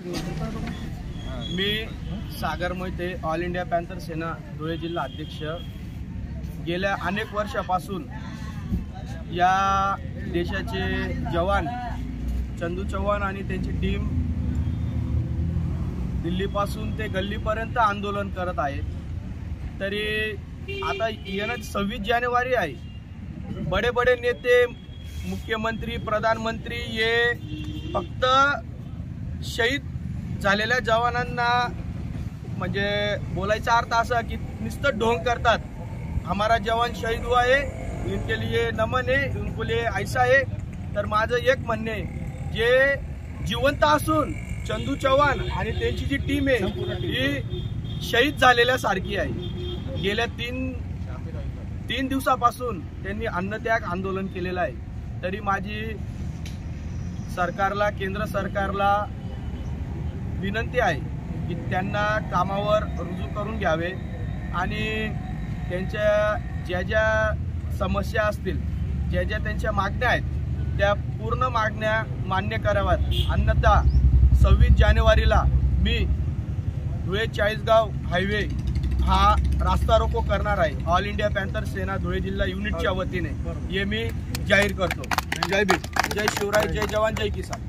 मी सागर Mohite, all India panther सेना धुळे जिल्हा अध्यक्ष। गेल्या अनेक वर्षापासून या देशाचे जवान चंदू चव्हाण आणि त्यांची टीम दिल्लीपासून ते गल्लीपर्यंत आंदोलन करत आहेत। तरी आता येणारी 26 जानेवारी आहे। बड़े बड़े नेते, मुख्यमंत्री, प्रधानमंत्री ये फक्त शहीद झालेल्या जवानांना म्हणजे बोलायचा अर्थ असा की नुसतं ढोंग करतात। हमारा जवान शहीद हुआ है, इनके लिए नमन है, उनको लिए ऐसा है। तर माझं एक म्हणणे आहे, जे जिवंत असून चंदू चव्हाण आणि त्यांची जी टीम आहे ही शहीद झालेल्या सारखी आहे। गेल्या तीन दिवसापासून त्यांनी अन्नत्याग आंदोलन केलेलं आहे। तरी माझी सरकारला, केंद्र सरकारला विनंती आहे की त्यांना कामावर रुजू करून घ्यावे आणि त्यांच्या ज्या ज्या समस्या असतील, ज्या ज्या त्यांच्या मागण्या आहेत त्या पूर्ण मागण्या मान्य कराव्यात। अन्यथा 26 जानेवारीला मी धुळे चाळीसगाव हायवे हा रास्ता रोको करणार आहे। ऑल इंडिया पॅन्थर सेना धुळे जिल्हा युनिटच्या वतीने हे मी जाहीर करतो। जय भीम, जय शिवराय, जय जवान, जय किसान।